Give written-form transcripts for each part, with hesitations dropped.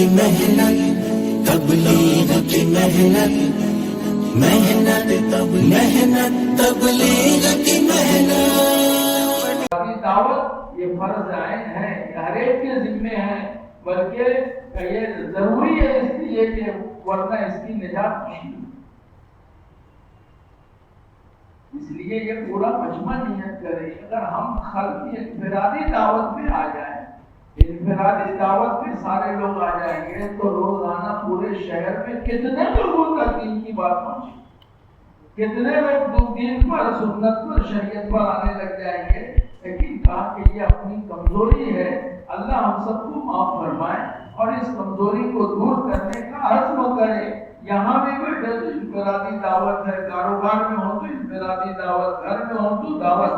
محنت تبلیغ کی محنت تبلیغ کی محنت دعوت یہ فرض عین ہے، ہر ایک کے ذمے ہے، بلکہ یہ ضروری ہے اس لیے کہ ورنہ اس کی نجات مشکل ہے۔ اس لیے یہ پورا مجمع نیت کرے، اگر ہم خلق انفرادی دعوت میں آ جائیں، انفرادی دعوت میں سارے لوگ آ جائیں گے تو روزانہ پورے شہر میں کتنے لوگوں تک دین کی بات پہنچے، کتنے لوگ دین پر، سنت پر، شریعت پر آنے لگ جائیں گے۔ لیکن کہا کہ یہ اپنی کمزوری ہے، اللہ ہم سب کو معاف فرمائے اور اس کمزوری کو دور کرنے کا عزم کرے۔ یہاں بھی بیٹھے تو انفرادی دعوت ہے، کاروبار میں ہو تو انفرادی دعوت، گھر میں ہو تو دعوت،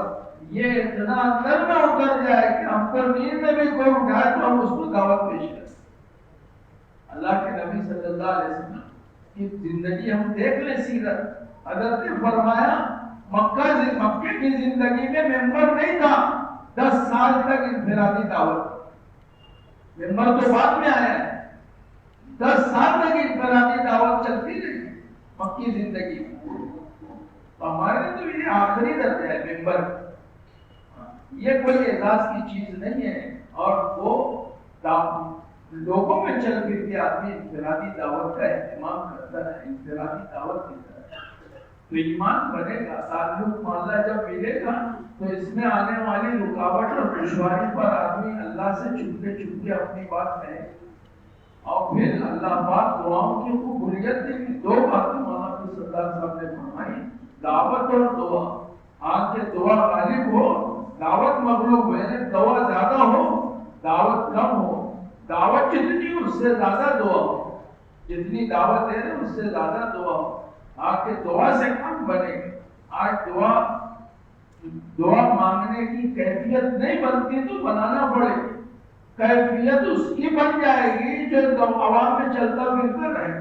یہ اتنا اندر میں اتر جائے کہ ہم پر نیند میں بھی کوئی اٹھائے تو ہم اس کو دعوت پیش کریں۔ اللہ کے نبی صلی اللہ علیہ وسلم کی زندگی ہم دیکھ لیں، سیرت، حضرت نے فرمایا مکے کی زندگی میں ممبر نہیں تھا، 10 سال تک انفرادی دعوت، ممبر تو بعد میں آیا ہے، 10 سال تک انفرادی دعوت چلتی رہی مکی زندگی میں۔ ہمارے تو یہ آخری درجہ ہے ممبر، یہ کوئی اعزاز کی چیز نہیں ہے، اور وہ لوگوں میں چل پھر کے آدمی انفرادی دعوت کا اہتمام کرتا ہے، انفرادی دعوت دیتا ہے تو ایمان بنے گا، تعلق معاملہ جب ملے گا تو اس میں آنے والی رکاوٹ اور دشواری پر آدمی اللہ سے چھپتے چھپتے اپنی بات کہے، اور پھر اللہ پاک دعاؤں کی قبولیت دے گی۔ 2 باتیں مولانا سردار صاحب نے فرمائی، دعوت اور دعا۔ آج کے دعا غالب ہو، دعوت مغلوب ہو، یعنی دعا زیادہ ہو، دعوت کم ہو۔ دعوت جتنی اس سے زیادہ دعا ہو، جتنی دعوت ہے اس سے زیادہ دعا ہو۔ آج کے دعا سے کم بنے گی۔ آج دعا مانگنے کی کیفیت نہیں بنتی تو بنانا پڑے، کیفیت اس کی بن جائے گی جو عوام میں چلتا پھرتا رہے،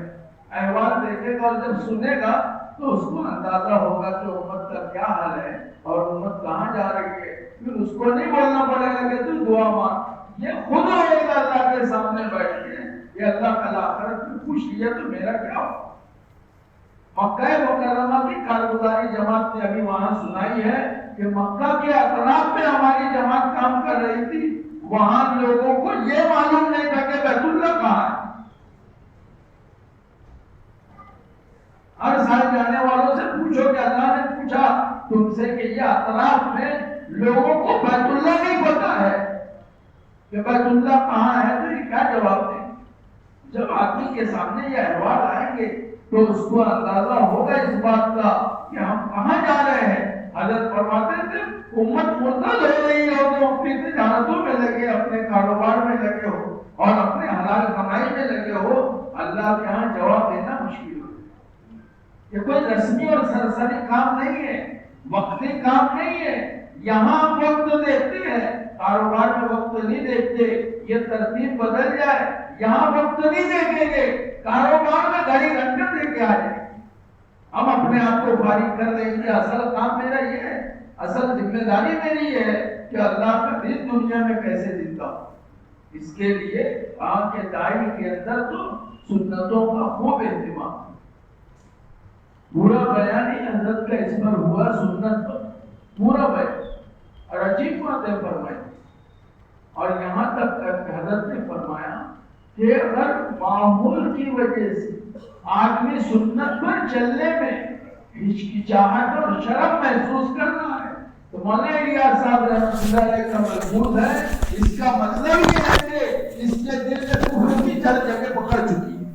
احوال دیکھے گا اور جب سنے گا تو اس کو اندازہ ہوگا کہ امت کا کیا حال ہے اور امت کہاں جا رہی ہے۔ پھر اس کو نہیں بولنا پڑے گا کہ تو دعا مانگ، یہ خود ہوئے گا اللہ کے سامنے بیٹھ کے، یہ اللہ کا آخرت میں پوچھ لیا تو میرا کیا ہو۔ مکہ مکرمہ کی کارگزاری جماعت نے ابھی وہاں سنائی ہے کہ مکہ کے اطراف میں ہماری جماعت کام کر رہی تھی، وہاں لوگوں کو یہ معلوم نہیں تھا کہ بیت اللہ کہاں ہے۔ ہر سال جانے والوں سے پوچھو کہ اللہ نے پوچھا تم سے کہ یہ اطراف میں لوگوں کو بیت اللہ نہیں پتا ہے کہ بیت اللہ کہاں ہے، تو یہ کیا جواب دیں؟ جب آدمی کے سامنے یہ احوال آئیں گے تو اس کو اندازہ ہوگا اس بات کا کہ ہم کہاں جا رہے ہیں۔ حضرت فرماتے تھے امت مرتد ہو رہی ہو تو اپنی تجارتوں میں لگے، اپنے کاروبار میں لگے ہو اور اپنے حلال کمائی میں لگے ہو، اللہ کے ہاں جواب دینا مشکل ہو۔ یہ کوئی رسمی اور سرسری کام نہیں ہے، وقتی کام نہیں ہے۔ یہاں ہم وقت دیکھتے ہیں، کاروبار میں وقت نہیں دیکھتے، یہ ترتیب بدل جائے، یہاں وقت نہیں دیکھیں گے، کاروبار میں گھڑی گھنٹے دے کے آ جائیں، ہم اپنے آپ کو فارغ کر دیں گے۔ اصل کام میرا یہ ہے، اصل ذمہ داری میری یہ ہے کہ اللہ کا دین دنیا میں کیسے زندہ ہو۔ اس کے لیے آپ کے دائی کے اندر تو سنتوں کا خوب اہتمام، پورا بیان ہی حضرت کا اس پر ہوا، سنت پر پورا بیان، اور عجیب باتیں فرمائی۔ اور یہاں تک حضرت نے فرمایا کہ اگر معمول کی وجہ سے آدمی سنت پر چلنے میں ہچکچاہٹ اور شرم محسوس کرنا ہے تو مولانا الیاس صاحب رحمۃ اللہ علیہ کا ملفوظ ہے، اس کا مطلب یہ ہے کہ اس کے دل میں کفر کی جڑ جگہ پکڑ چکی ہے،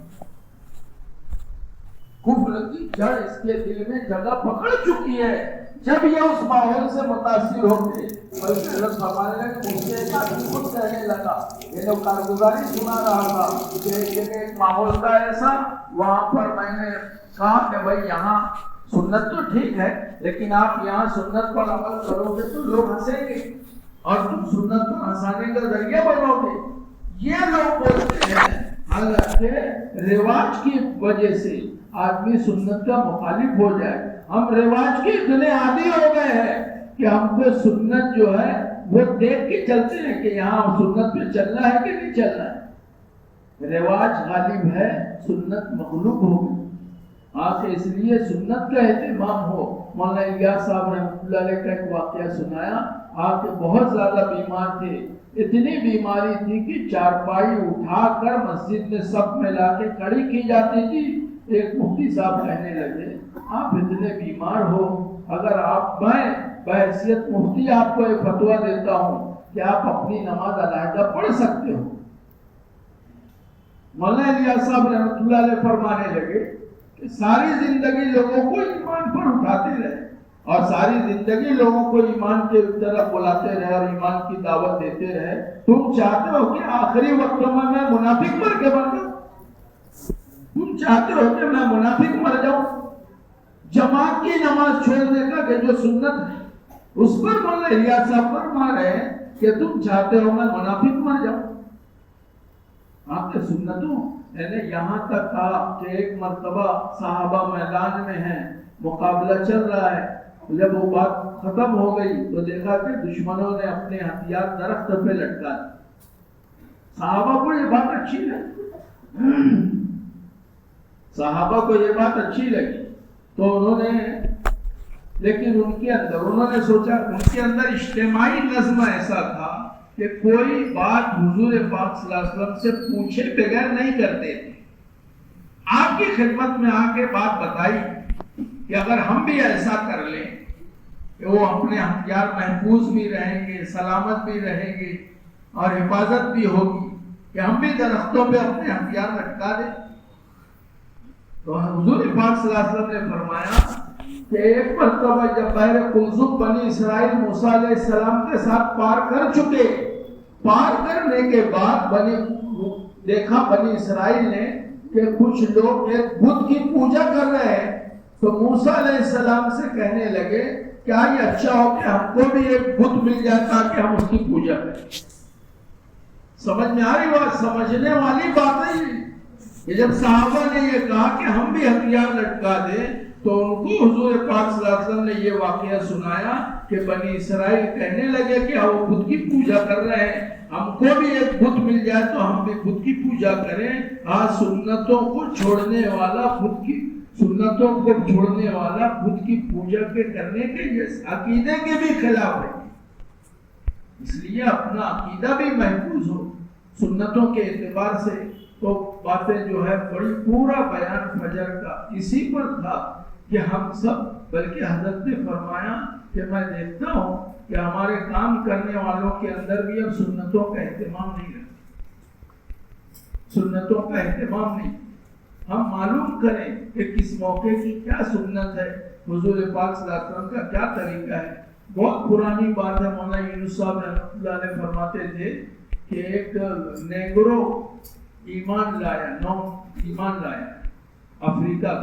کفر کی جڑ اس کے دل میں جگہ پکڑ چکی ہے۔ جب یہ اس ماحول سے متاثر ہو گئے، حضرت ہمارے مجھے خود کہنے لگا، یہ لوگ کارگزاری سنا رہا تھا کہ ایک ماحول کا ایسا، وہاں پر میں نے کہا کہ بھائی یہاں سنت تو ٹھیک ہے لیکن آپ یہاں سنت پر عمل کرو گے تو لوگ ہنسیں گے اور تم سنت کو ہنسانے کا ذریعہ بنو گے۔ یہ لوگ بولتے ہیں، حالانکہ رواج کی وجہ سے آدمی سنت کا مخالف ہو جائے، ہم رواج کے اتنے عادی ہو گئے ہیں کہ ہم کو سنت جو ہے وہ دیکھ کے چلتے ہیں کہ یہاں سنت پہ چلنا ہے کہ نہیں چلنا ہے۔ رواج غالب ہے، سنت مغلوب ہو گئی۔ آج اس لیے سنت کا اہتمام ہو۔ مولانا الیاس صاحب رحمۃ اللہ علیہ کا ایک واقعہ سنایا، آپ بہت زیادہ بیمار تھے، اتنی بیماری تھی کہ چارپائی اٹھا کر مسجد میں صف میں لا کے کھڑی کی جاتی تھی۔ ایک مفتی صاحب کہنے لگے آپ اتنے بیمار ہو، اگر آپ میں بحیثیت مفتی آپ کو ایک فتویٰ دیتا ہوں کہ آپ اپنی نماز علیحدہ پڑھ سکتے ہو۔ مولانا الیاس صاحب رحمۃ اللہ علیہ فرمانے لگے کہ ساری زندگی لوگوں کو ایمان پر اٹھاتے رہے اور ساری زندگی لوگوں کو ایمان کے طرف بلاتے رہے اور ایمان کی دعوت دیتے رہے، تم چاہتے ہو کہ آخری وقتوں میں منافق مر کے مر جاؤں؟ تم چاہتے ہو کہ میں منافق مر جاؤں؟ جماعت کی نماز چھوڑنے کا کہ جو سنت ہے اس پر مولانا الیاس صاحب فرما رہے ہیں کہ تم چاہتے ہو میں منافق مر جاؤں؟ آپ کے سنتوں نے یہاں تک کہا کہ ایک مرتبہ صحابہ میدان میں ہیں، مقابلہ چل رہا ہے، جب وہ بات ختم ہو گئی تو دیکھا کہ دشمنوں نے اپنے ہتھیار درخت پہ لٹکا دیے۔ صحابہ کو یہ بات اچھی لگی، صحابہ کو یہ بات اچھی لگی تو انہوں نے، لیکن انہوں نے سوچا ان کے اندر اجتماعی نظم ایسا تھا کہ کوئی بات حضور پاک صلی اللہ علیہ وسلم سے پوچھے بغیر نہیں کرتے تھے۔ آپ کی خدمت میں آ کے بات بتائی کہ اگر ہم بھی ایسا کر لیں کہ وہ اپنے ہتھیار محفوظ بھی رہیں گے، سلامت بھی رہیں گے اور حفاظت بھی ہوگی، کہ ہم بھی درختوں پہ اپنے ہتھیار لٹکا دیں۔ تو حضور پاک صلی اللہ علیہ وسلم نے فرمایا کہ ایک مرتبہ جب بحر قلزم بنی اسرائیل موسیٰ علیہ السلام کے ساتھ پار کر چکے، پار کرنے کے بعد دیکھا بنی اسرائیل نے کہ کچھ لوگ ایک بت کی پوجا کر رہے ہیں، تو موسیٰ علیہ السلام سے کہنے لگے کیا یہ اچھا ہو کہ ہم کو بھی ایک بت مل جاتا کہ ہم اس کی پوجا کریں۔ سمجھ میں آ رہی بات؟ سمجھنے والی بات ہے یہ۔ جب صحابہ نے یہ کہا کہ ہم بھی ہتھیار لٹکا دیں تو ان کو حضور پاک صلی اللہ علیہ وسلم نے یہ واقعہ سنایا کہ بنی اسرائیل کہنے لگے کہ وہ بت کی پوجا کر رہے ہیں، ہم کو بھی ایک بت مل جائے تو ہم بھی بت کی پوجا کریں۔ سنتوں کو چھوڑنے والا بت کی پوجا کے کرنے کے عقیدے کے بھی خلاف ہے، اس لیے اپنا عقیدہ بھی محفوظ ہو سنتوں کے اعتبار سے۔ تو باتیں جو ہے بڑی پورا بیان فجر کا اسی پر تھا کہ ہم سب، بلکہ حضرت نے فرمایا کہ میں دیکھتا ہوں کہ ہمارے کام کرنے والوں کے اندر بھی اب سنتوں کا اہتمام نہیں رہتا، سنتوں کا اہتمام نہیں۔ ہم معلوم کریں کہ کس موقع کی کیا سنت ہے، حضور پاک صلی اللہ علیہ وسلم کا کیا طریقہ ہے۔ بہت پرانی بات ہے، مولانا یونس صاحب رحمۃ اللہ علیہ فرماتے تھے کہ ایک نیگرو ایمان لایا افریقہ،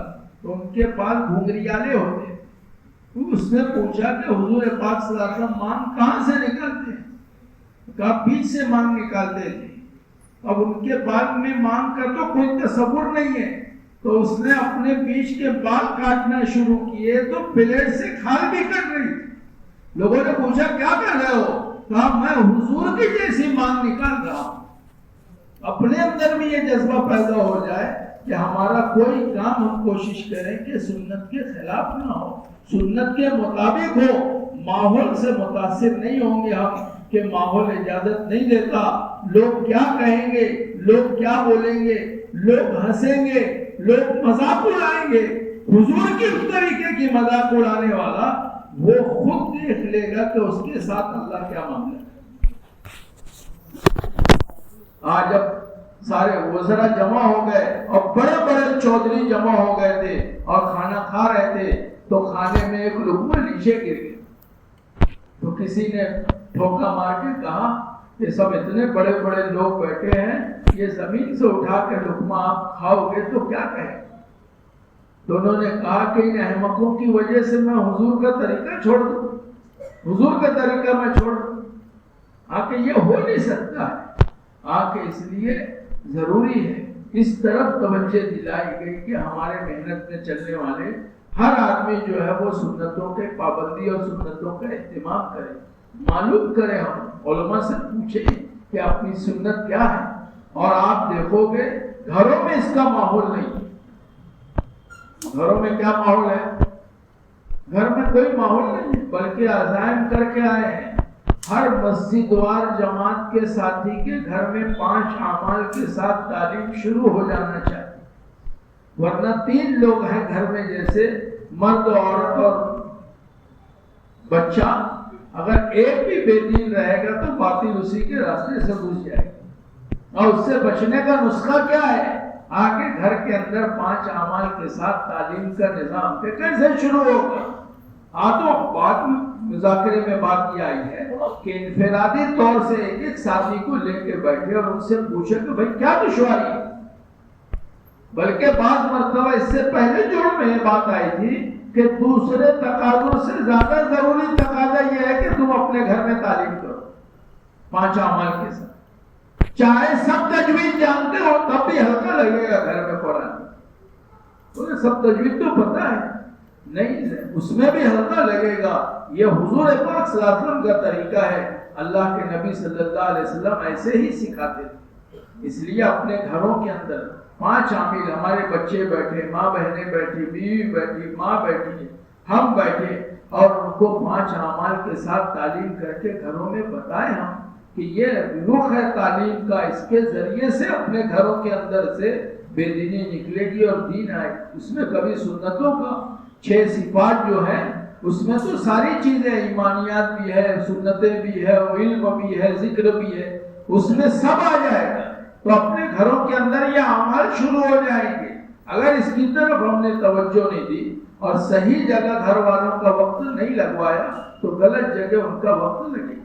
تو ان کے پاس گھنگریالے ہوتے، تو اس نے پوچھا کہ حضور پاک صلی اللہ علیہ وسلم مانگ کہاں سے نکالتے ہیں؟ کہا بیچ سے مانگ نکالتے تھے۔ اب ان کے بال میں مانگ کا تو کوئی تصور نہیں ہے، تو اس نے اپنے بیچ کے بال کاٹنا شروع کیے تو پلیٹ سے کھال بھی کٹ رہی تھی۔ لوگوں نے پوچھا کیا کر رہے ہو؟ کہا میں حضور کی جیسی مانگ نکال رہا ہوں۔ اپنے اندر بھی یہ جذبہ پیدا ہو جائے کہ ہمارا کوئی کام ہم کوشش کریں کہ سنت کے خلاف نہ ہو، سنت کے مطابق ہو، ماحول سے متاثر نہیں ہوں گے ہم کہ ماحول اجازت نہیں دیتا، لوگ کیا کہیں گے، لوگ کیا بولیں گے، لوگ ہنسیں گے، لوگ مذاق اڑائیں گے۔ حضور کی اس طریقے کی مذاق اڑانے والا وہ خود دیکھ لے گا کہ اس کے ساتھ اللہ کیا معاملہ ہے۔ آج جب سارے وزراء جمع ہو گئے اور بڑے بڑے چودھری جمع ہو گئے تھے اور کھانا کھا رہے تھے تو کھانے میں ایک لقمہ نیچے گر گیا، تو کسی نے ٹھوکا مار کے کہا کہ سب اتنے بڑے بڑے لوگ بیٹھے ہیں، یہ زمین سے اٹھا کے لقمہ آپ کھاؤ گے تو کیا کہیں؟ تو انہوں نے کہا کہ ان احمقوں کی وجہ سے میں حضور کا طریقہ چھوڑ دوں، حضور کا طریقہ میں چھوڑ دوں، آکے یہ ہو نہیں سکتا ہے۔ آکے اس لیے ضروری ہے اس طرف توجہ دلائی گئی کہ ہمارے محنت میں چلنے والے ہر آدمی جو ہے وہ سنتوں کے پابندی اور سنتوں کا اہتمام کرے، معلوم کرے، ہم علماء سے پوچھیں کہ اپنی سنت کیا ہے۔ اور آپ دیکھو گے گھروں میں اس کا ماحول نہیں. گھروں میں کیا ماحول ہے؟ گھر میں کوئی ماحول نہیں ہے، بلکہ عزائم کر کے آئے ہیں ہر مسجد وار جماعت کے ساتھی کے گھر میں 5 اعمال کے ساتھ تعلیم شروع ہو جانا چاہیے. ورنہ 3 لوگ ہیں گھر میں، جیسے مرد، عورت اور بچہ، اگر ایک بھی بے دین رہے گا تو باطل اسی کے راستے سے گھس جائے گا. اور اس سے بچنے کا نسخہ کیا ہے؟ آگے گھر کے اندر 5 اعمال کے ساتھ تعلیم کا نظام کیسے شروع ہوگا؟ تو بات مذاکرے میں بات یہ آئی ہے کہ انفرادی طور سے ایک ساتھی کو لے کے بیٹھے اور ان سے پوچھے کہ بھائی کیا دشواری ہے. بلکہ بعض مرتبہ اس سے پہلے جوڑ میں یہ بات آئی تھی کہ دوسرے تقاضوں سے زیادہ ضروری تقاضا یہ ہے کہ تم اپنے گھر میں تعلیم کرو 5 اعمال کے ساتھ. چاہے سب تجوید جانتے ہو تب بھی ہلکا لگے گا گھر میں قرآن. تمہیں سب تجوید تو پتا ہے نہیں، اس میں بھی ہلکا لگے گا. یہ حضور پاک صلی اللہ علیہ وسلم کا طریقہ ہے. اللہ کے نبی صلی اللہ علیہ وسلم ایسے ہی سکھاتے تھے. اس لیے اپنے گھروں کے اندر 5 عامل، ہمارے بچے بیٹھے، ماں بہنیں بیٹھی، بیوی بیٹھی، ماں بیٹھی، ہم بیٹھے، اور ان کو 5 اعمال کے ساتھ تعلیم کر کے گھروں میں بتائیں ہم کہ یہ روح ہے تعلیم کا. اس کے ذریعے سے اپنے گھروں کے اندر سے بے دینی نکلے گی اور دین آئے. اس میں کبھی سنتوں کا 6 صفات جو ہیں اس میں تو ساری چیزیں، ایمانیات بھی ہے، سنتیں بھی ہے، علم بھی ہے، ذکر بھی ہے، اس میں سب آ جائے گا. تو اپنے گھروں کے اندر یہ اعمال شروع ہو جائیں گے. اگر اس کی طرف ہم نے توجہ نہیں دی اور صحیح جگہ گھر والوں کا وقت نہیں لگوایا تو غلط جگہ ان کا وقت لگے.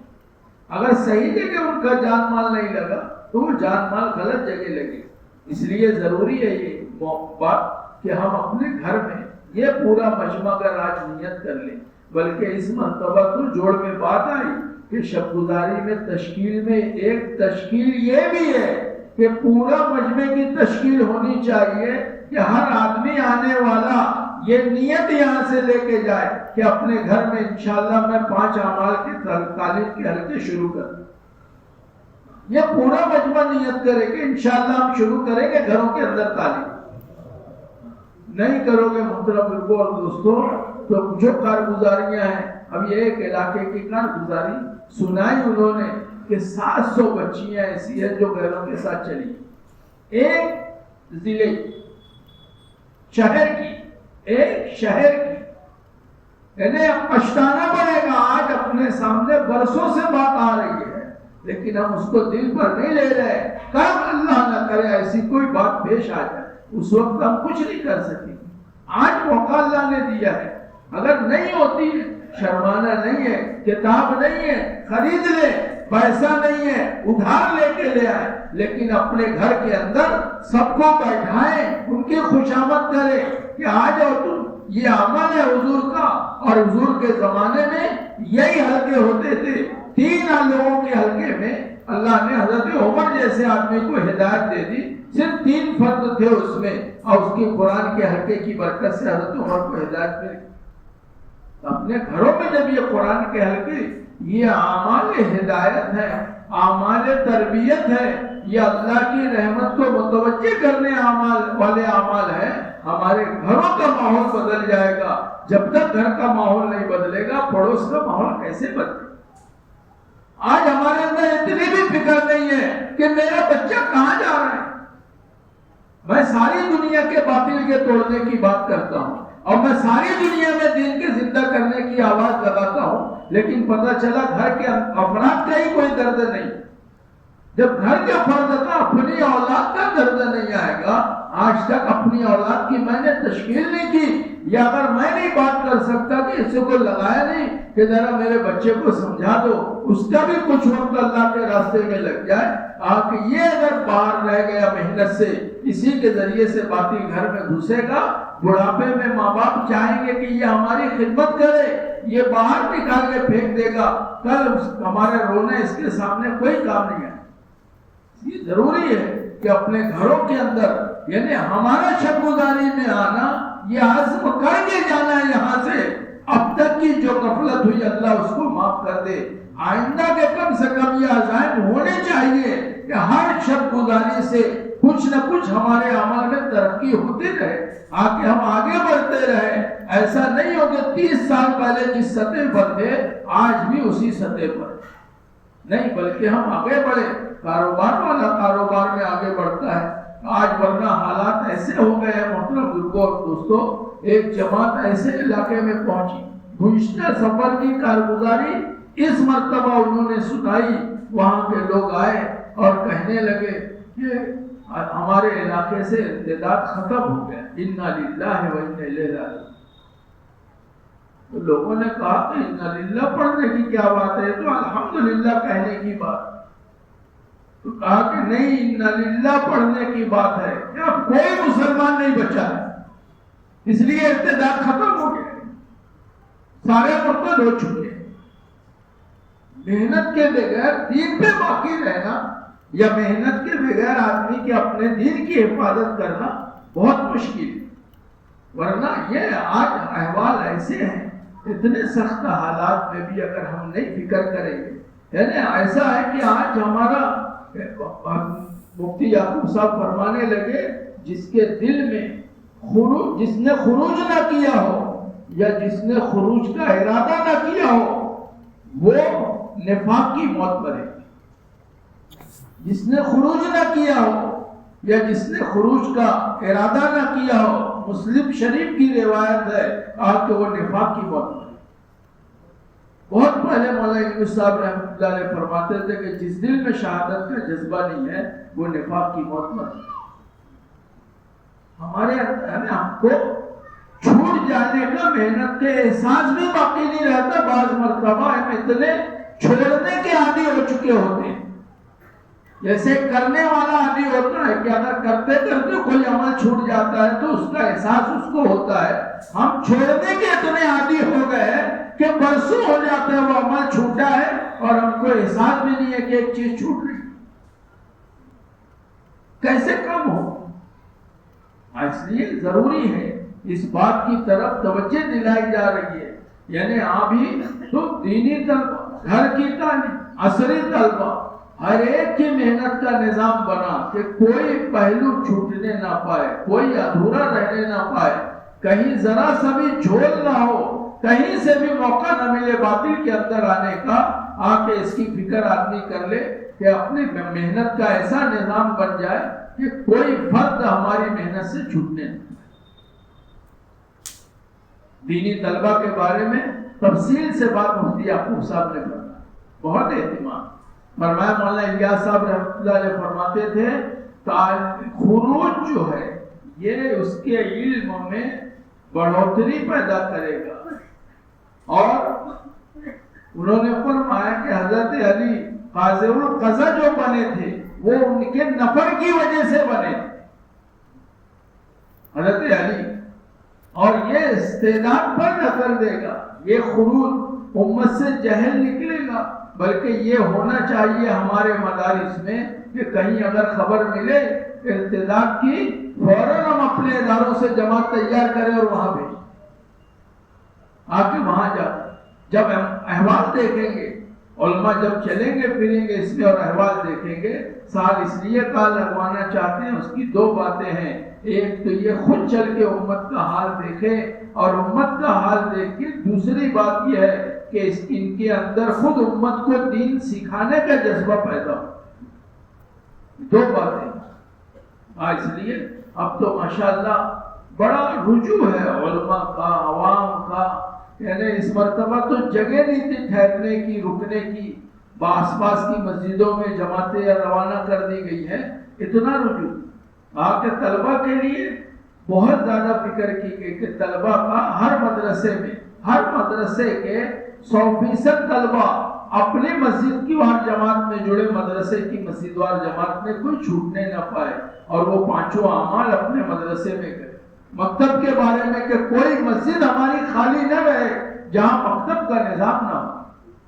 اگر صحیح جگہ ان کا جان مال نہیں لگا تو وہ جان مال غلط جگہ لگے. اس لیے ضروری ہے یہ بات کہ ہم اپنے گھر میں یہ پورا مجمع کا راج نیت کر لیں. بلکہ اس مرتبہ تو جوڑ میں بات آئی کہ شب گزاری میں تشکیل میں ایک تشکیل یہ بھی ہے کہ پورا مجمع کی تشکیل ہونی چاہیے کہ ہر آدمی آنے والا یہ نیت یہاں سے لے کے جائے کہ اپنے گھر میں انشاءاللہ میں 5 اعمال کی تعلیم کے حلقے شروع کروں. یہ پورا مجمع نیت کرے کہ انشاءاللہ ہم شروع کریں گے گھروں کے اندر تعلیم. نہیں کرو گے محترم بزرگوں اور دوستوں تو جو کارگزاریاں ہیں، اب یہ ایک علاقے کی کارگزاری سنائی انہوں نے کہ 700 بچیاں ایسی ہیں جو غیروں کے ساتھ چلی. ایک ضلع شہر کی یعنی اب پچھتانا پڑے گا. آج اپنے سامنے برسوں سے بات آ رہی ہے لیکن ہم اس کو دل پر نہیں لے رہے. کب اللہ نہ کرے ایسی کوئی بات پیش آ جائے اس وقت ہم کچھ نہیں کر سکیں. آج موقع اللہ نے دیا ہے. اگر نہیں ہوتی ہے، شرمانا نہیں ہے، کتاب نہیں ہے خرید لے، پیسہ نہیں ہے ادھار لے کے لے آئے، لیکن اپنے گھر کے اندر سب کو بیٹھائیں، ان کی خوشامد کرے کہ آ جاؤ تم. یہ عمل ہے حضور کا. اور حضور کے زمانے میں یہی حلقے ہوتے تھے. 3 لوگوں کے حلقے میں اللہ نے حضرت عمر جیسے آدمی کو ہدایت دے دی. صرف 3 فرد تھے اس میں اور اس کی قرآن کے حلقے کی برکت سے حضرت عمر کو ہدایت ملی. اپنے گھروں میں جب یہ قرآن کے حلقے، یہ اعمال ہدایت ہے، اعمال تربیت ہے، یہ اللہ کی رحمت کو متوجہ کرنے والے اعمال ہیں. ہمارے گھروں کا ماحول بدل جائے گا. جب تک گھر کا ماحول نہیں بدلے گا پڑوس کا ماحول کیسے بدلے؟ آج ہمارے اندر اتنی بھی فکر نہیں ہے کہ میرا بچہ کہاں جا رہا ہے. میں ساری دنیا کے باطل کے توڑنے کی بات کرتا ہوں اور میں ساری دنیا میں دین کے زندہ کرنے کی آواز لگاتا ہوں، لیکن پتہ چلا گھر کے افراد کا ہی کوئی درد نہیں. جب گھر کے فرد کا اپنی اولاد کا درد نہیں آئے گا، آج تک اپنی اولاد کی میں نے تشکیل نہیں کی، یا اگر میں نہیں بات کر سکتا کہ اسے کو لگایا نہیں کہ ذرا میرے بچے کو سمجھا دو، اس کا بھی کچھ وقت اللہ کے راستے میں لگ جائے. کہ یہ اگر باہر رہ گیا محنت سے، اسی کے ذریعے سے باطل گھر میں گھسے گا، بڑھاپے میں ماں باپ چاہیں گے کہ یہ ہماری خدمت کرے، یہ باہر نکال کے پھینک دے گا، کل ہمارے رونے اس کے سامنے کوئی کام نہیں ہے. یہ ضروری ہے کہ اپنے گھروں کے اندر یعنی ہمارا شب گزاری میں آنا، یہ عزم کر کے جانا ہے یہاں سے. اب تک کی جو غفلت ہوئی اللہ اس کو معاف کر دے. آئندہ کے کم سے کم یہ عزائم ہونے چاہیے کہ ہر شب گزاری سے کچھ نہ کچھ ہمارے عمل میں ترقی ہوتی رہے، آگے ہم آگے بڑھتے رہے. ایسا نہیں ہو کہ 30 سال پہلے جس سطح پر تھے آج بھی اسی سطح پر نہیں، بلکہ ہم آگے بڑھے. کاروبار والا کاروبار میں آگے بڑھتا ہے آج، ورنہ حالات ایسے ہو گئے ہیں محترم بزرگوں اور دوستوں. ایک جماعت ایسے علاقے میں پہنچی، گزشتہ سفر کی کارگزاری اس مرتبہ انہوں نے سنائی. وہاں کے لوگ آئے اور کہنے لگے کہ ہمارے علاقے سے امتداد ختم ہو گیا، انا للہ و انا الیہ راجعون. تو لوگوں نے کہا کہ انا للہ پڑھنے کی کیا بات ہے، تو الحمدللہ کہنے کی بات. تو کہا کہ نہیں، انا للہ پڑھنے کی بات ہے کہ اب کوئی مسلمان نہیں بچا ہے، اس لیے ارتداد ختم ہو گیا، سارے مرتد ہو چکے. محنت کے بغیر دین پہ باقی رہنا یا محنت کے بغیر آدمی کے اپنے دین کی حفاظت کرنا بہت مشکل ہے. ورنہ یہ آج احوال ایسے ہیں، اتنے سخت حالات میں بھی اگر ہم نہیں فکر کریں گے، یعنی ایسا ہے کہ آج ہمارا مفتی یعقوب صاحب فرمانے لگے جس کے دل میں جس نے خروج نہ کیا ہو یا جس نے خروج کا ارادہ نہ کیا ہو وہ نفاق کی موت مرے. جس نے خروج نہ کیا ہو یا جس نے خروج کا ارادہ نہ کیا ہو، مسلم شریف کی روایت ہے کہ وہ نفاق کی موت مرے. بہت پہلے مولانا یونس صاحب رحمۃ اللہ علیہ فرماتے تھے کہ جس دل میں شہادت کا جذبہ نہیں ہے وہ نفاق کی موت مرے. ہمارے ہم کو چھوٹ جانے کا محنت کے احساس بھی باقی نہیں رہتا. بعض مرتبہ ہم اتنے چھوڑنے کے عادی ہو چکے ہوتے ہیں، جیسے کرنے والا عادی ہوتا ہے کہ اگر کرتے کرتے کوئی عمل چھوٹ جاتا ہے تو اس کا احساس اس کو ہوتا ہے. ہم چھوڑنے کے اتنے عادی ہو گئے کہ برسوں ہو جاتے ہیں وہ عمل چھوٹا ہے اور ہم کو احساس بھی نہیں ہے کہ ایک چیز چھوٹ رہی. کیسے کم ہو؟ اس لیے ضروری ہے اس بات کی طرف توجہ دلائی جا رہی ہے. یعنی ابھی تو دینی طلبہ، گھر کی تعلیم، عصری طلبہ، ہر ایک کی محنت کا نظام بنا کہ کوئی پہلو چھوٹنے نہ پائے، کوئی ادھورا رہنے نہ پائے، کہیں ذرا سا بھی جھول نہ ہو، کہیں سے بھی موقع نہ ملے باطل کے اندر آنے کا. آ کے اس کی فکر آدمی کر لے کہ اپنی محنت کا ایسا نظام بن جائے کہ کوئی فرد ہماری محنت سے چھوٹنے نہ. دینی طلبہ کے بارے میں تفصیل سے بات مفتی یعقوب صاحب نے فرمایا، بہت اہتمام فرمایا. مولانا الیاس صاحب رحمۃ اللہ علیہ فرماتے تھے خروج جو ہے یہ اس کے علم میں بڑھوتری پیدا کرے گا. اور انہوں نے فرمایا کہ حضرت علی قاضی القضا جو بنے تھے وہ ان کے نفر کی وجہ سے بنے تھے، حضرت علی. اور یہ استعداد پر نہ کر دے گا، یہ خروج امت سے جہل نکلے گا. بلکہ یہ ہونا چاہیے ہمارے مدارس میں کہ کہیں اگر خبر ملے ارتداد کی، فوراً ہم اپنے اداروں سے جماعت تیار کریں اور وہاں بھیجیں. آ کے وہاں جب ہم احوال دیکھیں گے، علماء جب چلیں گے پھریں گے اس میں اور احوال دیکھیں گے. سال اس لیے کا لگوانا چاہتے ہیں، اس کی دو باتیں ہیں. ایک تو یہ خود چل کے امت کا حال دیکھے اور امت کا حال دیکھ کے دوسری بات یہ ہے کہ ان کے اندر خود امت کو دین سکھانے کا جذبہ پیدا ہو. دو باتیں. اس لیے اب تو ماشاءاللہ بڑا رجوع ہے علماء کا، عوام کا. یعنی اس مرتبہ تو جگہ نہیں تھی ٹھہرنے کی، رکنے کی. آس پاس کی مسجدوں میں جماعتیں روانہ کر دی گئی ہے. اتنا رجوع آپ کے طلبہ کے لیے بہت زیادہ فکر کی گئی کہ طلبہ کا ہر مدرسے میں، ہر مدرسے کے 100% طلبہ اپنی مسجد کی وہاں جماعت میں جڑے، مدرسے کی مسجد وار جماعت میں کوئی چھوٹنے نہ پائے اور وہ پانچوں اعمال اپنے مدرسے میں کرے. مکتب کے بارے میں کہ کوئی مسجد ہماری خالی نہ رہے جہاں مکتب کا نظام نہ ہو.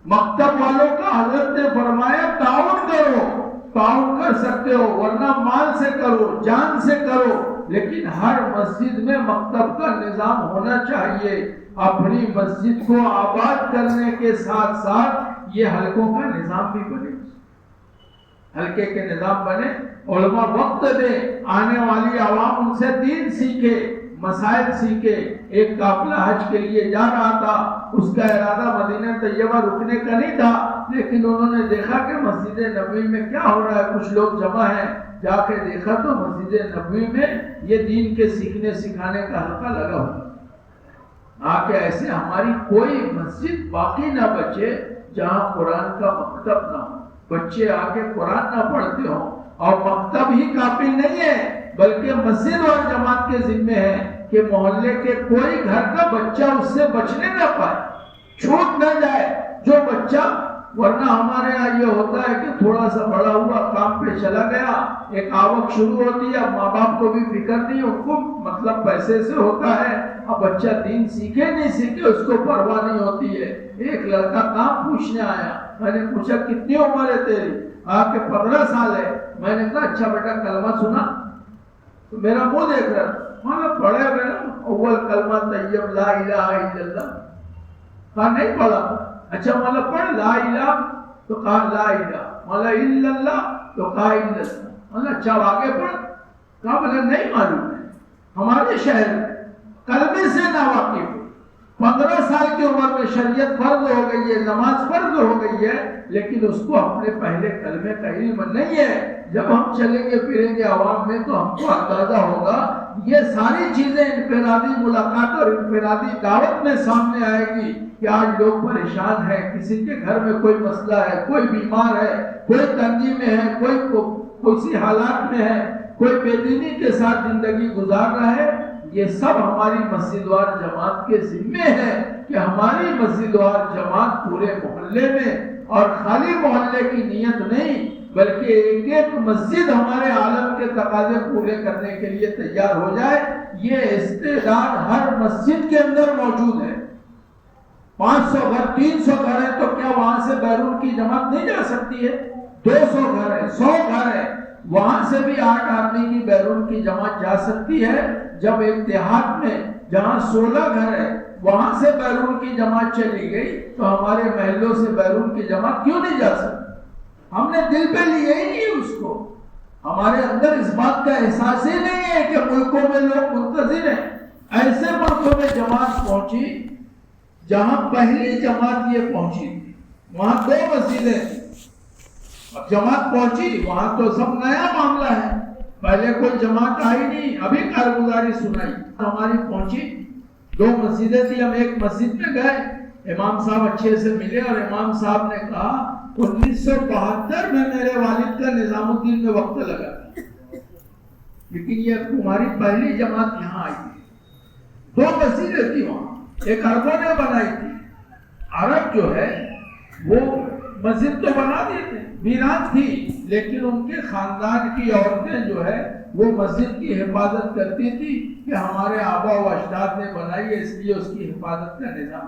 مکتب والوں کا حضرت نے فرمایا تعاون کرو، تعاون کر سکتے ہو ورنہ مال سے کرو، جان سے کرو، لیکن ہر مسجد میں مکتب کا نظام ہونا چاہیے. اپنی مسجد کو آباد کرنے کے ساتھ ساتھ یہ حلقوں کا نظام بھی بنے. ہلکے کے نظام بنے، علماء وقت دے، آنے والی عوام ان سے دین سیکھے، مسائل سیکھے۔ ایک قافلہ حج کے لیے جا رہا تھا، اس کا ارادہ مدینہ طیبہ رکنے کا نہیں تھا، لیکن انہوں نے دیکھا کہ مسجد نبوی میں کیا ہو رہا ہے، کچھ لوگ جمع ہیں، جا کے دیکھا تو مسجد نبوی میں یہ دین کے سیکھنے سکھانے کا حلقہ لگا ہوا۔ آکے ایسے ہماری کوئی مسجد باقی نہ بچے جہاں قرآن کا مکتب نہ ہو، بچے آ کے قرآن نہ پڑھتے ہوں، اور مکتب ہی کافی نہیں ہے بلکہ مسجد اور جماعت کے ذمے ہے کہ محلے کے کوئی گھر کا بچہ اس سے بچنے نہ پائے، چھوٹ نہ جائے جو بچہ۔ ورنہ ہمارے یہاں یہ ہوتا ہے کہ تھوڑا سا بڑا ہوا کام پہ چلا گیا، ایک آوک شروع ہوتی ہے، اب ماں باپ کو بھی فکر نہیں، ان کو مطلب پیسے سے ہوتا ہے، اب بچہ دین سیکھے نہیں سیکھے اس کو پرواہ نہیں ہوتی ہے۔ ایک لڑکا کام پوچھنے آیا، میں نے پوچھا کتنی عمر ہے تیری؟ آپ کے 15 سال ہے۔ میں نے کہا اچھا بیٹا کلمہ سنا؟ تو میرا منہ دیکھ رہا، مانا پڑھے ہوئے نا اول کلمہ طیب لا الہ الا اللہ، کہا نہیں پڑھا۔ اچھا مولا پڑھ لا الہ، تو کہا لا الہ، مولا الا اللہ، تو کہا الا اللہ، مولا اچھا آگے پڑھ، کہا مجھے نہیں معلوم ہے، ہمارے شہر میں کلمے سے نہ واقف، 15 سال کی عمر میں شریعت فرض ہو گئی ہے، نماز فرض ہو گئی ہے، لیکن اس کو اپنے پہلے کلمے کا علم نہیں ہے۔ جب ہم چلیں گے پھریں گے عوام میں تو ہم کو اندازہ ہوگا، یہ ساری چیزیں انفرادی ملاقات اور انفرادی دعوت میں سامنے آئے گی کہ آج لوگ پریشان ہیں، کسی کے گھر میں کوئی مسئلہ ہے، کوئی بیمار ہے، کوئی تنگی میں ہے، کوئی کسی حالات میں ہے، کوئی بے دینی کے ساتھ زندگی گزار رہا ہے۔ یہ سب ہماری مسجد وار جماعت کے ذمے ہے کہ ہماری مسجد وار جماعت پورے محلے میں، اور خالی محلے کی نیت نہیں بلکہ ایک ایک مسجد ہمارے عالم کے تقاضے پورے کرنے کے لیے تیار ہو جائے۔ یہ استعداد ہر مسجد کے اندر موجود ہے۔ 500 گھر 300 گھر ہے تو کیا وہاں سے بیرون کی جماعت نہیں جا سکتی ہے؟ 200 گھر ہے، 100 گھر ہے، وہاں سے بھی 8 آدمی کی بیرون کی جماعت جا سکتی ہے۔ جب ایک دیہات میں جہاں 16 گھر ہے وہاں سے بیرون کی جماعت چلی گئی تو ہمارے محلوں سے بیرون کی جماعت کیوں نہیں جا سکتی؟ ہم نے دل پہ لیا ہی نہیں اس کو، ہمارے اندر اس بات کا احساس ہی نہیں ہے کہ ملکوں میں لوگ منتظر ہیں۔ ایسے ملکوں میں جماعت پہنچی جہاں پہلی جماعت یہ پہنچی تھی، وہاں 2 مسجدیں، اب جماعت پہنچی وہاں تو سب نیا معاملہ ہے، پہلے کوئی جماعت آئی نہیں، ابھی کارگزاری سنائی، ہماری پہنچی 2 مسجدیں تھی۔ ہم ایک مسجد میں گئے، امام صاحب اچھے سے ملے اور امام صاحب نے کہا 1972 میں میرے والد کا نظام الدین میں وقت لگا، لیکن یہ تمہاری پہلی جماعت یہاں آئی تھی۔ 2 مسجدیں تھی وہاں، ایک عربوں نے بنائی تھی، عرب جو ہے وہ مسجد تو بنا دیتے، ویران تھی، لیکن ان کے خاندان کی عورتیں جو ہے وہ مسجد کی حفاظت کرتی تھی کہ ہمارے آبا و اجداد نے بنائی ہے، اس لیے اس کی حفاظت کا نظام۔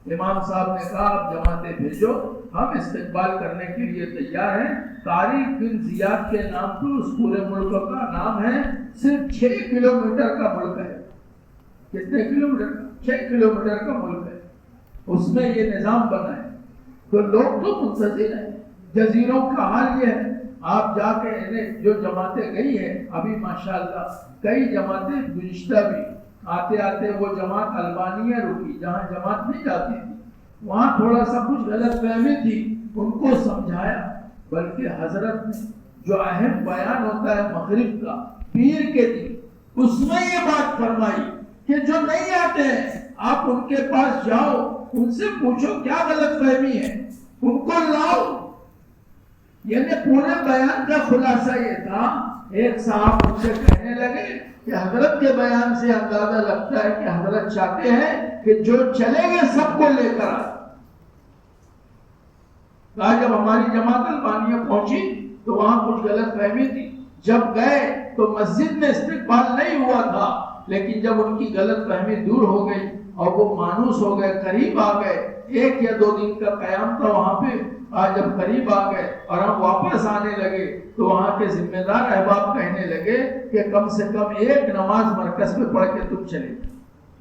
امام صاحب نے کہا آپ جماعتیں بھیجو، ہم استقبال کرنے کے لیے تیار ہیں۔ طارق بن زیاد کے نام پر اس پورے ملک کا نام ہے، صرف 6 کلومیٹر کا ملک ہے۔ کتنے کلومیٹر؟ 6 کلومیٹر کا ملک ہے، اس میں یہ نظام بنا ہے، تو لوگ تو منتظر ہیں۔ جزیروں کا حال یہ ہے، آپ جا کے جو جماعتیں گئی ہیں ابھی ماشاءاللہ کئی جماعتیں گزشتہ بھی آتے آتے وہ جماعت البانیہ رکی، جہاں جماعت نہیں جاتی تھی وہاں تھوڑا سا کچھ غلط فہمی تھی، ان کو سمجھایا، بلکہ حضرت نے جو اہم بیان ہوتا ہے مغرب کا پیر کے دن، اس میں یہ بات فرمائی کہ جو نہیں آتے ہیں آپ ان کے پاس جاؤ، ان سے پوچھو کیا غلط فہمی ہے، ان کو لاؤ۔ یعنی پورے بیان کا خلاصہ یہ تھا، ایک صاحب ان سے کہنے لگے کہ حضرت کے بیان سے اندازہ لگتا ہے کہ حضرت چاہتے ہیں کہ جو چلیں گے سب کو لے کر آئے۔ کہا جب ہماری جماعت البانیہ پہنچی تو وہاں کچھ غلط فہمی تھی، جب گئے تو مسجد میں استقبال نہیں ہوا تھا، لیکن جب ان کی غلط فہمی دور ہو گئی اور وہ مانوس ہو گئے، قریب آ گئے، 1 یا 2 دن کا قیام تھا وہاں پہ، آج جب قریب آ گئے اور ہم واپس آنے لگے تو وہاں کے ذمہ دار احباب کہنے لگے کہ کم سے کم 1 نماز مرکز پہ پڑھ کے تم چلے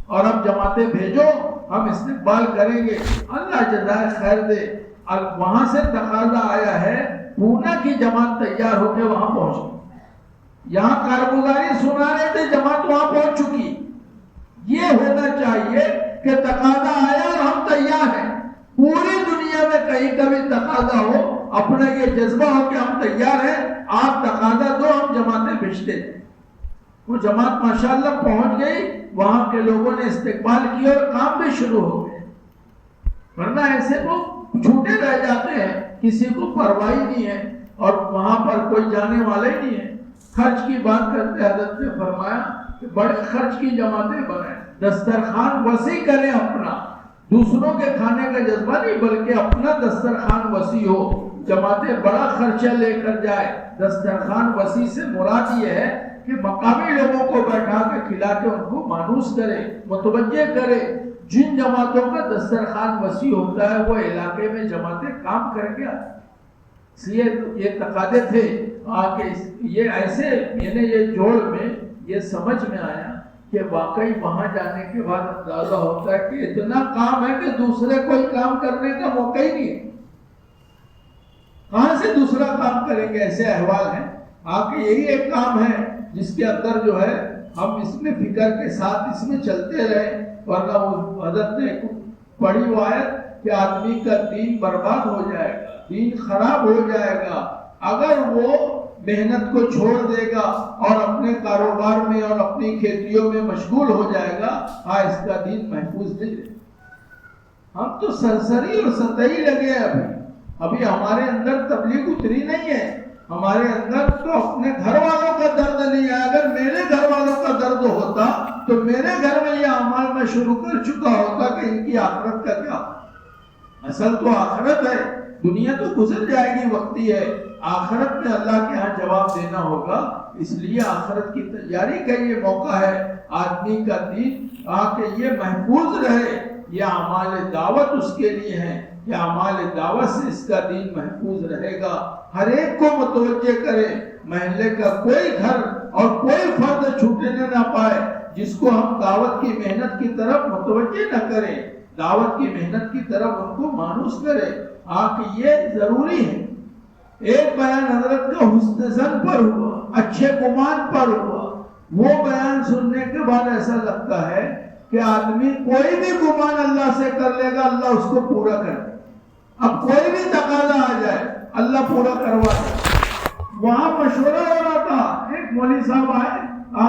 اور اب جماعتیں بھیجو، ہم استقبال کریں گے، اللہ جزائے خیر دے۔ وہاں سے تقاضا آیا ہے پونا کی جماعت تیار ہو کے وہاں پہنچ گئی. یہاں کارگزاری سنا رہے تھے، جماعت وہاں پہنچ چکی. یہ ہونا چاہیے کہ تقاضا آیا اور ہم تیار ہیں. پوری دنیا میں کہیں کبھی تقاضا ہو، اپنا یہ جذبہ ہو کہ ہم تیار ہیں، آپ تقاضا دو، ہم جماعتیں بھیجتے ہیں. وہ جماعت ماشاءاللہ پہنچ گئی، وہاں کے لوگوں نے استقبال کیا اور کام بھی شروع ہو گئے. ورنہ ایسے وہ چھوٹے رہ جاتے ہیں، کسی کو پرواہ نہیں ہے اور وہاں پر کوئی جانے والا ہی نہیں ہے. خرچ کی بات کرتے حضرت نے فرمایا کہ بڑے خرچ کی جماعتیں بنائیں، دسترخوان وسیع کریں اپنا، دوسروں کے کھانے کا جذبہ نہیں بلکہ اپنا دسترخوان وسیع ہو. جماعتیں بڑا خرچہ لے کر جائے. دسترخوان وسیع سے مراد یہ ہے کہ مقامی لوگوں کو بیٹھا کے کھلا کے ان کو مانوس کرے، متوجہ کرے. جن جماعتوں کا دسترخوان وسیع ہوتا ہے وہ علاقے میں جماعتیں کام کر کے آتی. اس لیے یہ تقاضے تھے کہ یہ ایسے یعنی یہ جوڑ میں یہ سمجھ میں آیا کہ واقعی وہاں جانے کے بعد اندازہ ہوتا ہے کہ اتنا کام ہے کہ دوسرے کوئی کام کرنے کا موقع ہی نہیں ہے. کہاں سے دوسرا کام کریں گے؟ ایسے احوال ہیں. آپ کے یہی ایک کام ہے جس کے اندر جو ہے ہم اس میں فکر کے ساتھ اس میں چلتے رہے. ورنہ وہ حضرت نے پڑھی وہ آیت کہ آدمی کا دین برباد ہو جائے گا، دین خراب ہو جائے گا اگر وہ محنت کو چھوڑ دے گا اور اپنے کاروبار میں اور اپنی کھیتیوں میں مشغول ہو جائے گا. ہاں اس کا دین محفوظ نہیں ہے. ہم تو سرسری اور سطحی لگے ابھی ہمارے اندر تبلیغ اتری نہیں ہے. ہمارے اندر تو اپنے گھر والوں کا درد نہیں ہے. اگر میرے گھر والوں کا درد ہوتا تو میرے گھر میں یہ اعمال میں شروع کر چکا ہوتا کہ ان کی آخرت کا کیا. اصل تو آخرت ہے. دنیا تو گزر جائے گی، وقتی ہے. آخرت میں اللہ کے ہاں جواب دینا ہوگا. اس لیے آخرت کی تیاری کا یہ موقع ہے. آدمی کا دین کہ یہ محفوظ رہے. یہ اعمال دعوت اس کے لیے ہے. یہ اعمال دعوت سے اس کا دین محفوظ رہے گا. ہر ایک کو متوجہ کرے. محلے کا کوئی گھر اور کوئی فرد چھوٹنے نہ پائے جس کو ہم دعوت کی محنت کی طرف متوجہ نہ کریں، دعوت کی محنت کی طرف ان کو مانوس کرے. کہ یہ ضروری ہے. ایک بیان حضرت کا حسن ظن پر ہوا، اچھے گمان پر ہوا. وہ بیان سننے کے بعد ایسا لگتا ہے کہ آدمی کوئی بھی گمان اللہ سے کر لے گا، اللہ اس کو پورا کر دے. اب کوئی بھی تقاضا آ جائے اللہ پورا کروا دے. وہاں مشورہ ہو رہا تھا. ایک مولوی صاحب آئے،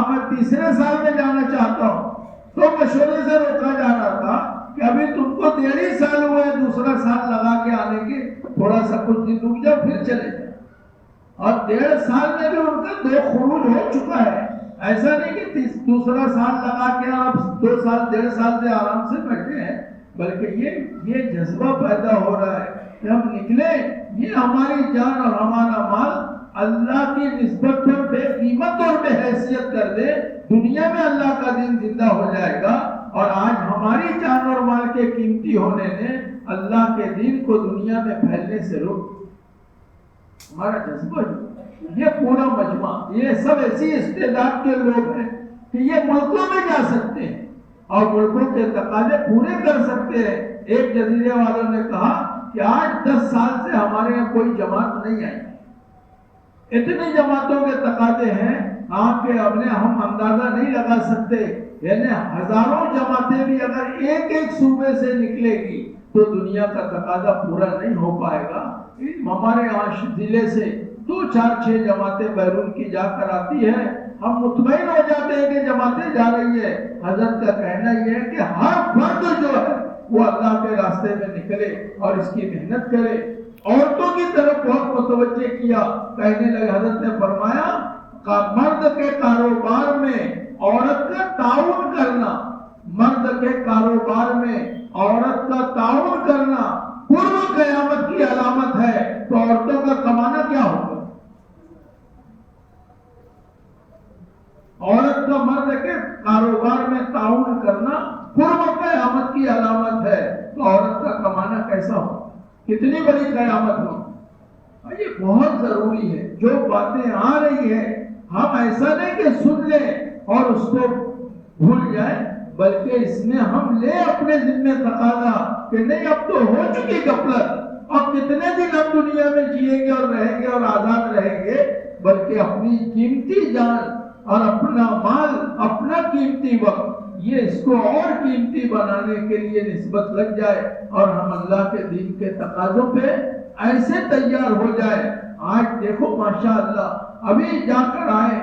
میں تیسرے سال میں جانا چاہتا ہوں. تو مشورے سے روکا جا رہا تھا کہ ابھی تم کو 1.5 سال ہوئے، دوسرا سال لگا کے آنے کے، تھوڑا سا کچھ دن رک جاؤ پھر چلے جائیں. اور 1.5 سال میں بھی ان کا 2 خروج ہو چکا ہے. ایسا نہیں کہ دوسرا سال لگا کے آپ 2 سال 1.5 سال سے آرام سے بیٹھے ہیں، بلکہ یہ جذبہ پیدا ہو رہا ہے کہ ہم نکلے. یہ ہماری جان اور ہمارا مال اللہ کی نسبت پر بے قیمت اور بے حیثیت کر دے. دنیا میں اللہ کا دین زندہ ہو جائے گا. اور آج ہماری جان اور مال کے قیمتی ہونے نے اللہ کے دین کو دنیا میں پھیلنے سے روک. ہمارا جذبہ یہ پورا مجمع، یہ سب ایسی استعداد کے لوگ ہیں کہ یہ ملکوں میں جا سکتے ہیں اور ملکوں کے تقاضے پورے کر سکتے ہیں. ایک جزیرے والوں نے کہا کہ آج 10 سال سے ہمارے یہاں کوئی جماعت نہیں آئی. اتنی جماعتوں کے تقاضے ہیں کہ ہم اندازہ نہیں لگا سکتے. یعنی ہزاروں جماعتیں بھی اگر ایک صوبے سے نکلے گی تو دنیا کا تقاضا پورا نہیں ہو پائے گا. ہمارے یہاں ضلع سے 2 4 6 جماعتیں بیرون کی جا کر آتی ہیں. ہم مطمئن ہو جاتے ہیں کہ جماعتیں جا رہی ہے. حضرت کا کہنا یہ ہے کہ ہر فرد جو ہے وہ اللہ کے راستے میں نکلے اور اس کی محنت کرے. عورتوں کی طرف بہت متوجہ کیا. کہنے لگے، حضرت نے فرمایا مرد کے کاروبار میں عورت کا تعاون کرنا، مرد کے کاروبار میں عورت کا تعاون کرنا قرب قیامت کی علامت ہے. تو عورتوں کا کمانا کیا ہوگا؟ عورت کا مرد کے کاروبار میں تعاون کرنا قرب قیامت کی علامت ہے. تو عورت کا کمانا کیسا ہو؟ کتنی بڑی قیامت ہو. یہ بہت ضروری ہے. جو باتیں آ رہی ہے ہم ایسا نہیں کہ سن لیں اور اس کو بھول جائیں، بلکہ اس میں ہم لے اپنے ذمہ تقاضا کہ نہیں اب تو ہو چکی غفلت. اور کتنے دن ہم دنیا میں جیئیں گے اور رہیں گے اور آزاد رہیں گے، بلکہ اپنی قیمتی جان اور اپنا مال، اپنا قیمتی وقت، یہ اس کو اور قیمتی بنانے کے لیے نسبت لگ جائے اور ہم اللہ کے دین کے تقاضوں پہ ایسے تیار ہو جائے۔ آج دیکھو ماشاءاللہ، ابھی جا کر آئے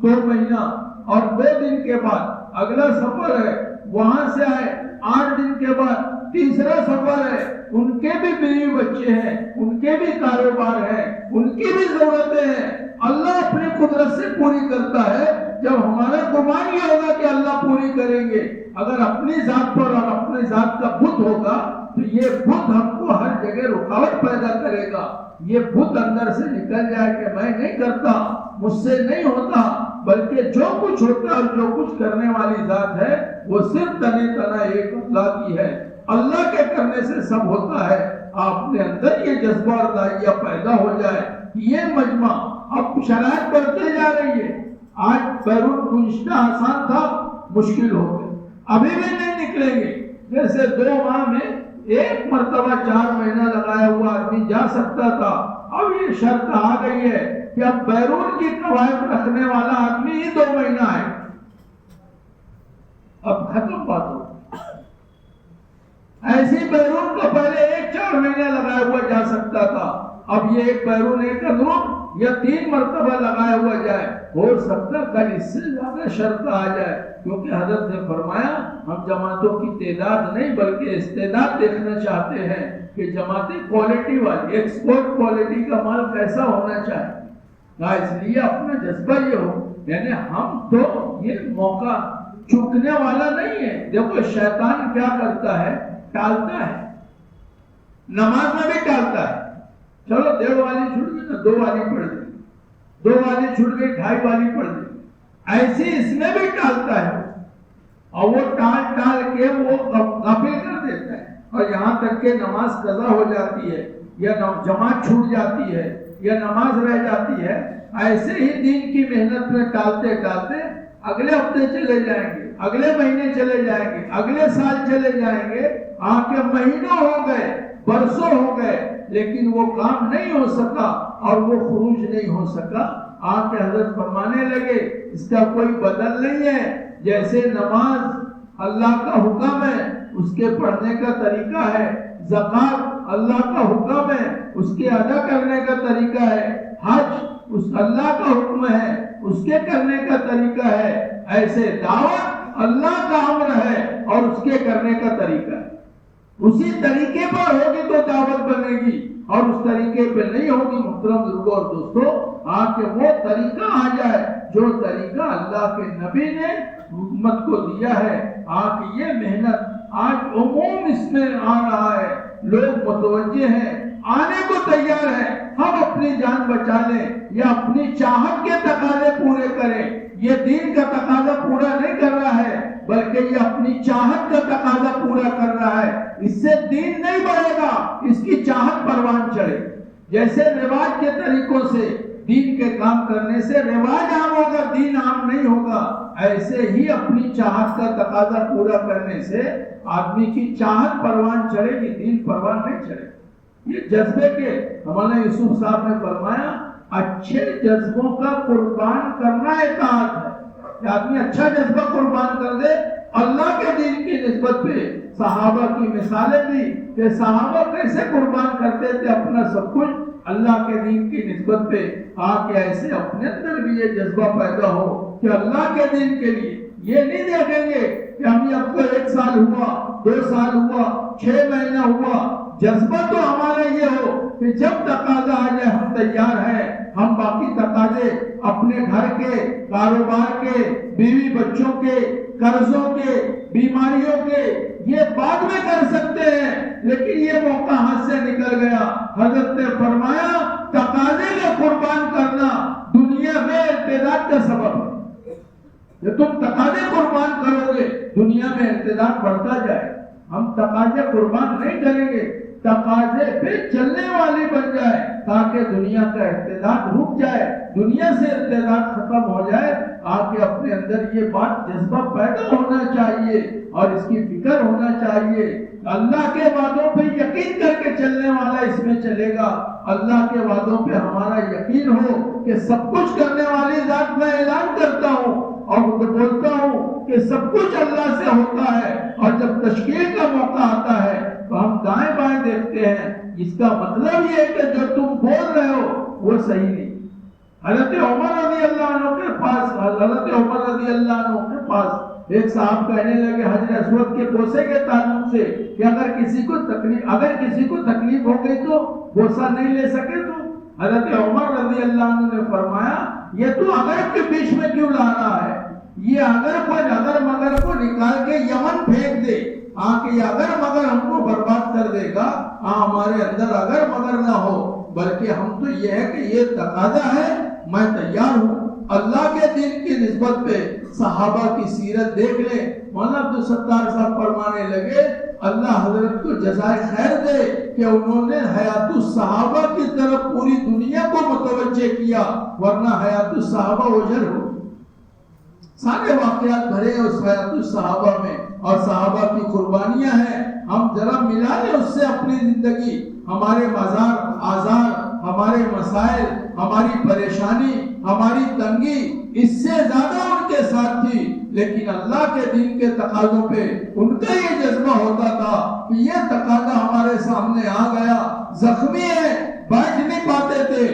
2 مہینہ اور 2 دن کے بعد اگلا سفر ہے، وہاں سے آئے 8 دن کے بعد تیسرا سفر ہے، ان کے بھی بیوی بچے ہیں، ان کے بھی کاروبار ہیں، ان کی بھی ضرورتیں ہیں۔ اللہ اپنی قدرت سے پوری کرتا ہے۔ جب ہمارا گمان یہ ہوگا کہ اللہ پوری کریں گے، اگر اپنی ذات پر اور اپنی ذات کا بت ہوگا تو یہ بت ہم کو ہر جگہ رکاوٹ پیدا کرے گا۔ یہ بت اندر سے نکل جائے کہ میں نہیں کرتا، مجھ سے نہیں ہوتا، بلکہ جو کچھ ہوتا ہے اور جو کچھ کرنے والی ذات ہے وہ صرف تنے تنا ایک اللہ کی ہے۔ اللہ کے کرنے سے سب ہوتا ہے۔ آپ نے اندر یہ جذبہ اور داعیہ پیدا ہو جائے۔ یہ مجمع اب شرائط بڑھتے جا رہی ہے۔ آج بیرون گزشتہ آسان تھا، مشکل ہو گیا، ابھی بھی نہیں نکلیں گے۔ جیسے 2 ماہ میں 1 مرتبہ 4 مہینہ لگایا ہوا آدمی جا سکتا تھا، اب یہ شرط آ گئی ہے کہ اب بیرون کی قواعد رکھنے والا آدمی ہی 2 مہینہ ہے۔ اب ختم بات ہو۔ ایسی بیرون کو پہلے 1-4 مہینہ لگایا ہوا جا سکتا تھا، اب یہ ایک بیرون 1 اندرون یا 3 مرتبہ لگایا ہوا جائے۔ ہو سکتا کل اس سے زیادہ شرط آ جائے، کیونکہ حضرت نے فرمایا ہم جماعتوں کی تعداد نہیں بلکہ استعداد دیکھنا چاہتے ہیں کہ جماعتیں کوالٹی والی، ایکسپورٹ کوالٹی کا مال کیسا ہونا چاہیے۔ اس لیے اپنا جذبہ یہ ہو، یعنی ہم تو یہ موقع چکنے والا نہیں ہے۔ دیکھو شیطان کیا کرتا ہے، ٹالتا ہے، نماز میں بھی ٹالتا ہے۔ چلو 1:30 والی چھوٹ گئی نا، 2 والی پڑھ دی، 2 والی چھوٹ گئی 2:30 والی پڑھ دی، ایسے اس میں بھی ٹالتا ہے اور وہ ٹال کے وہ غافل کر دیتا ہے، اور یہاں تک کہ نماز قضا ہو جاتی ہے یا جماعت چھوٹ جاتی ہے یا نماز رہ جاتی ہے۔ ایسے ہی دین کی محنت میں ٹالتے ٹالتے اگلے ہفتے چلے جائیں گے، اگلے مہینے چلے جائیں گے، اگلے سال چلے جائیں گے، آنکھیں مہینوں ہو گئے، برسوں ہو گئے، لیکن وہ کام نہیں ہو سکا اور وہ خروج نہیں ہو سکا۔ آ کے حضرت فرمانے لگے اس کا کوئی بدل نہیں ہے، جیسے نماز اللہ کا حکم ہے اس کے پڑھنے کا طریقہ ہے، زکات اللہ کا حکم ہے اس کے ادا کرنے کا طریقہ ہے، حج اس اللہ کا حکم ہے اس کے کرنے کا طریقہ ہے، ایسے دعوت اللہ کا امر ہے اور اس کے کرنے کا طریقہ ہے۔ اسی طریقے پر ہوگی تو دعوت بنے گی، اور اس طریقے پہ نہیں ہوگی محترم بزرگوں اور دوستوں، آج کے وہ طریقہ آ جائے جو طریقہ اللہ کے نبی نے امت کو دیا ہے۔ آج یہ محنت آج عموم اس میں آ رہا ہے، لوگ متوجہ ہیں، آنے کو تیار ہیں۔ ہم اپنی جان بچا لیں یا اپنی چاہت کے تقاضے پورے کریں، یہ دین کا تقاضا پورا نہیں کر رہا ہے بلکہ یہ اپنی چاہت کا تقاضا پورا کر رہا ہے۔ اس سے دین نہیں بڑھے گا، اس کی چاہت پروان چڑھے۔ جیسے رواج کے طریقوں سے دین کے کام کرنے سے رواج عام ہوگا، دین عام نہیں ہوگا، ایسے ہی اپنی چاہت کا تقاضا پورا کرنے سے آدمی کی چاہت پروان چڑھے گی، دین پروان نہیں چڑھے۔ یہ جذبے کے مولانا یوسف صاحب نے فرمایا اچھے جذبوں کا قربان کرنا اطاعت ہے، کہ آدمی اچھا جذبہ قربان کر دے۔ اللہ کے دین کی نسبت پہ صحابہ کی مثالیں دی کہ صحابہ کیسے قربان کرتے تھے اپنا سب کچھ اللہ کے دین کی نسبت پہ، آکے ایسے اپنے اندر بھی یہ جذبہ پیدا ہو کہ اللہ کے دین کے لیے یہ نہیں دیکھیں گے کہ ہم اب کو 1 سال ہوا، 2 سال ہوا، 6 مہینہ ہوا۔ جذبہ تو ہمارا یہ ہو کہ جب تقاضا آ جائے ہم تیار ہیں، ہم باقی تقاضے اپنے گھر کے، کاروبار کے، بیوی بچوں کے، قرضوں کے، بیماریوں کے، یہ بعد میں کر سکتے ہیں، لیکن یہ موقع ہاتھ سے نکل گیا۔ حضرت نے فرمایا تقاضے کا قربان کرنا دنیا میں ارتداد کا سبب ہے۔ جب تم تقاضے قربان کرو گے دنیا میں ارتداد بڑھتا جائے۔ ہم تقاضے قربان نہیں کریں گے، تقاضے پہ چلنے والی بن جائے تاکہ دنیا کا ارتداد رک جائے، دنیا سے ارتداد ختم ہو جائے۔ آپ کہ اپنے اندر یہ بات جذبہ پیدا ہونا چاہیے اور اس کی فکر ہونا چاہیے. اللہ کے وعدوں پہ یقین کر کے چلنے والا اس میں چلے گا. اللہ کے وعدوں پہ ہمارا یقین ہو کہ سب کچھ کرنے والی ذات میں اعلان کرتا ہوں اور بولتا ہوں کہ سب کچھ اللہ سے ہوتا ہے، اور جب تشکیل کا موقع آتا ہے تو ہم دائیں بائیں دیکھتے ہیں. اس کا مطلب یہ ہے کہ جو تم بول رہے ہو وہ صحیح نہیں. حضرت عمر رضی اللہ عنہ کے پاس ایک صاحب کہنے لگے حجر اسود کے بوسے کے تعلق سے کہ اگر کسی کو تکلیف ہو گئی تو بوسہ نہیں لے سکے تو حضرت عمر رضی اللہ عنہ نے فرمایا یہ تو اگر کے بیچ میں کیوں لا رہا ہے؟ یہ اگر مگر کو نکال کے یمن پھینک دے کہ اگر مگر ہم کو برباد کر دے گا. ہمارے اندر اگر مگر نہ ہو، بلکہ ہم تو یہ ہے کہ یہ تقاضا ہے، میں تیار ہوں. اللہ کے دین کی نسبت پہ صحابہ کی سیرت دیکھ لیں. مولانا عبدالستار صاحب فرمانے لگے اللہ حضرت کو جزائے خیر دے کہ انہوں نے حیات الصحابہ کی طرف پوری دنیا کو متوجہ کیا، ورنہ حیات الصحابہ اوجھل ہو. سارے واقعات بھرے ہیں اس حیات الصحابہ میں اور صحابہ کی قربانیاں ہیں. ہم ذرا ملا لیں اس سے اپنی زندگی. ہمارے مزار آزار، ہمارے مسائل، ہماری پریشانی، ہماری تنگی اس سے زیادہ ان کے ساتھ تھی، لیکن اللہ کے دین کے تقاضوں پہ ان کا یہ جذبہ ہوتا تھا کہ یہ تقاضا ہمارے سامنے آ گیا، زخمی ہے، بیٹھ نہیں پاتے تھے،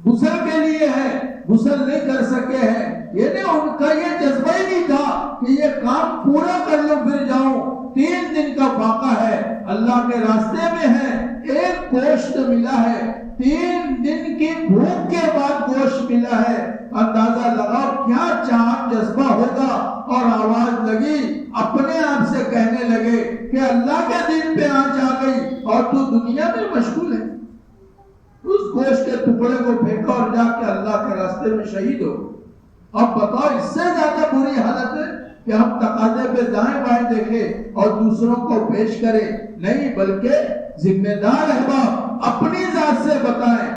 غسل کے لیے ہے، غسل نہیں کر سکے ہیں. یہ نہیں، ان کا یہ جذبہ ہی نہیں تھا کہ یہ کام پورا کر لو پھر جاؤں. 3 دن کا فاقہ ہے، اللہ کے راستے میں ہے، ایک گوشت ملا ہے، 3 دن کی بھوک کے بعد گوشت ملا ہے. اندازہ لگاؤ کیا چاہت جذبہ ہوگا. اور آواز لگی، اپنے آپ سے کہنے لگے کہ اللہ کے دین پہ آنچ آ گئی اور تو دنیا میں مشغول ہے. اس گوشت کے ٹکڑے کو پھینکا اور جا کے اللہ کے راستے میں شہید ہو. اب بتاؤ اس سے زیادہ بری حالت ہے کہ ہم تقاضے پہ دائیں بائیں دیکھیں اور دوسروں کو پیش کریں؟ نہیں، بلکہ ذمہ دار احباب اپنی ذات سے بتائیں